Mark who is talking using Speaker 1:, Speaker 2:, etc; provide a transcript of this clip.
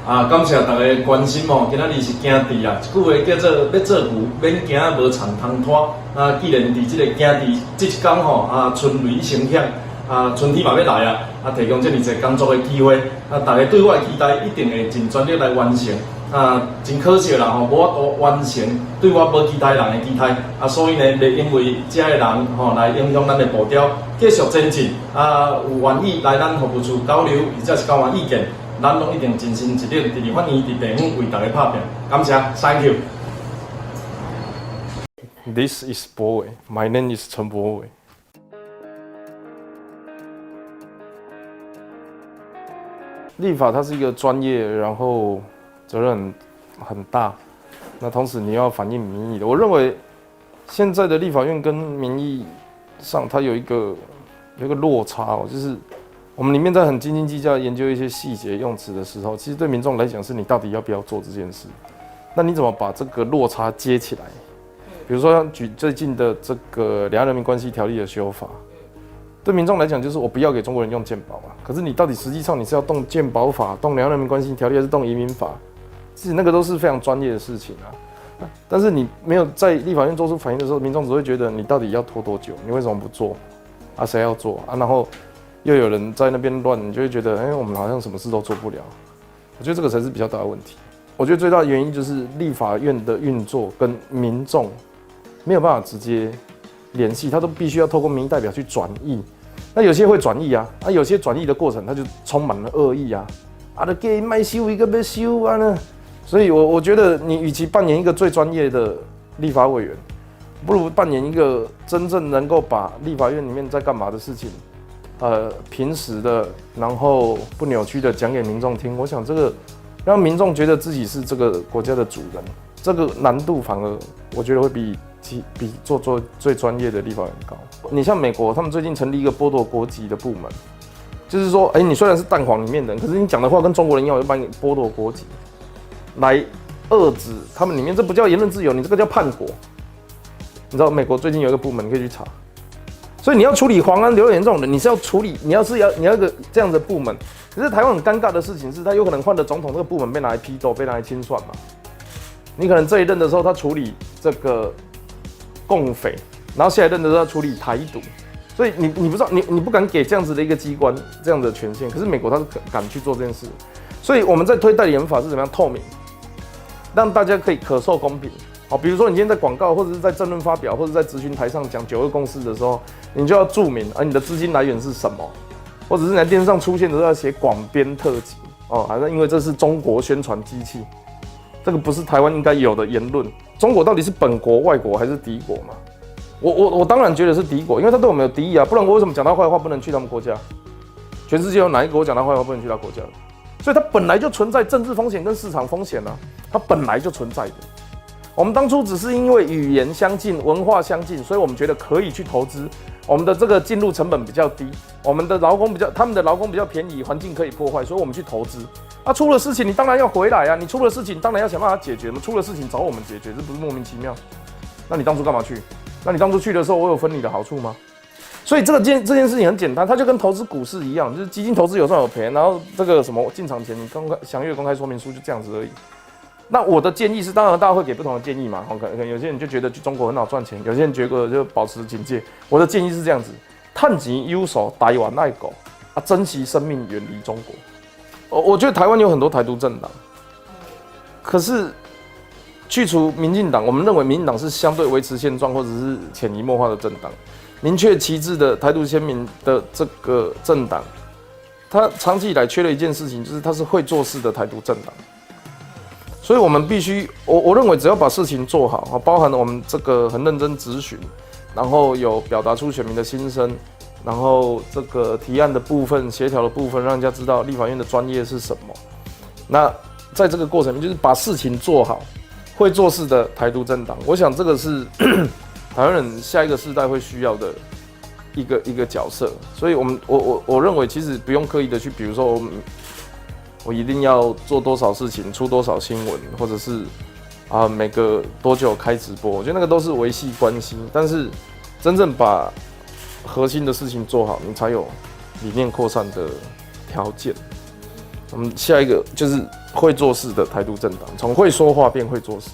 Speaker 1: 感谢大家关心哦。今仔日是耕地啊，一句话叫做要做牛，免惊无田通拖。既然伫这个耕地这一天吼，春雷声响，春天嘛要来啊，提供这么侪工作的机会，大家对我的期待一定会尽全力来完成。真可惜啦吼，无法度完成对我无期待人的期待所以呢，袂因为遮的人来影响咱的步调，继续前进有愿意来咱服务处交流，或者是交换意见。咱拢一定尽心一力，伫法院、伫地方为大家拍拼。感谢 ，Thank you。This
Speaker 2: is 博伟 ，My name is 陈博伟。立法它是一个专业，然后责任很大，那同时你要反映民意的。我认为现在的立法院跟民意上，它有一个落差就是我们里面在很斤斤计较研究一些细节用词的时候，其实对民众来讲是你到底要不要做这件事，那你怎么把这个落差接起来？比如说举最近的这个《两岸人民关系条例》的修法，对民众来讲就是我不要给中国人用健保嘛，可是你到底实际上你是要动健保法、动《两岸人民关系条例》还是动移民法？其实那个都是非常专业的事情但是你没有在立法院做出反应的时候，民众只会觉得你到底要拖多久？你为什么不做？谁要做然后又有人在那边乱，你就会觉得，我们好像什么事都做不了。我觉得这个才是比较大的问题。我觉得最大的原因就是立法院的运作跟民众没有办法直接联系，他都必须要透过民意代表去转译。那有些会转译有些转译的过程它就充满了恶意就给卖修一个要修呢。所以我觉得你与其扮演一个最专业的立法委员，不如扮演一个真正能够把立法院里面在干嘛的事情。平时的，然后不扭曲的讲给民众听，我想这个让民众觉得自己是这个国家的主人，这个难度反而我觉得会比做最专业的立法院高。你像美国，他们最近成立一个剥夺国籍的部门，就是说，你虽然是蛋黄里面的人，可是你讲的话跟中国人一样，我就把你剥夺国籍，来遏制他们里面，这不叫言论自由，你这个叫叛国。你知道美国最近有一个部门，你可以去查。所以你要处理黄安、刘元这种人，你是要处理，你要一个这样的部门。可是台湾很尴尬的事情是，他有可能换了总统，这个部门被拿来批斗，被拿来清算嘛。你可能这一任的时候他处理这个共匪，然后下一任的时候他处理台独，所以你不知道你不敢给这样子的一个机关这样的权限，可是美国他是敢去做这件事。所以我们在推代理人法是怎么样透明，让大家可以可受公平。比如说你今天在广告或者是在政论发表或者在咨询台上讲9·2共识的时候，你就要注明你的资金来源是什么，或者是你在电视上出现的时候要写广编特辑好像因为这是中国宣传机器，这个不是台湾应该有的言论。中国到底是本国、外国还是敌国嘛？我当然觉得是敌国，因为他对我们有敌意不然我为什么讲他坏话不能去他们国家？全世界有哪一个我讲他坏话不能去他国家的？所以它本来就存在政治风险跟市场风险它本来就存在的。我们当初只是因为语言相近、文化相近，所以我们觉得可以去投资。我们的这个进入成本比较低，我们的他们的劳工比较便宜，环境可以破坏，所以我们去投资。出了事情你当然要回来你出了事情当然要想办法解决嘛，出了事情找我们解决，这不是莫名其妙？那你当初干嘛去？那你当初去的时候，我有分你的好处吗？所以这件事情很简单，它就跟投资股市一样，就是基金投资有赚有赔，然后这个什么进场前你详阅公开说明书就这样子而已。那我的建议是，当然大家会给不同的建议嘛。可能有些人就觉得去中国很好赚钱，有些人觉得就保持警戒。我的建议是这样子：趁钱有手，台湾爱狗珍惜生命，远离中国。我觉得台湾有很多台独政党，可是去除民进党，我们认为民进党是相对维持现状或者是潜移默化的政党。明确旗帜的台独鲜明的这个政党，它长期以来缺了一件事情，就是它是会做事的台独政党。所以我们必须，我认为只要把事情做好，包含我们这个很认真质询，然后有表达出选民的心声，然后这个提案的部分、协调的部分，让人家知道立法院的专业是什么。那在这个过程中，就是把事情做好，会做事的台独政党，我想这个是台湾人下一个世代会需要的一个角色。所以我认为其实不用刻意的去，比如说我一定要做多少事情，出多少新闻，或者是每个多久开直播，我觉得那个都是维系关系。但是真正把核心的事情做好，你才有理念扩散的条件。我们下一个就是会做事的台独政党，从会说话变会做事。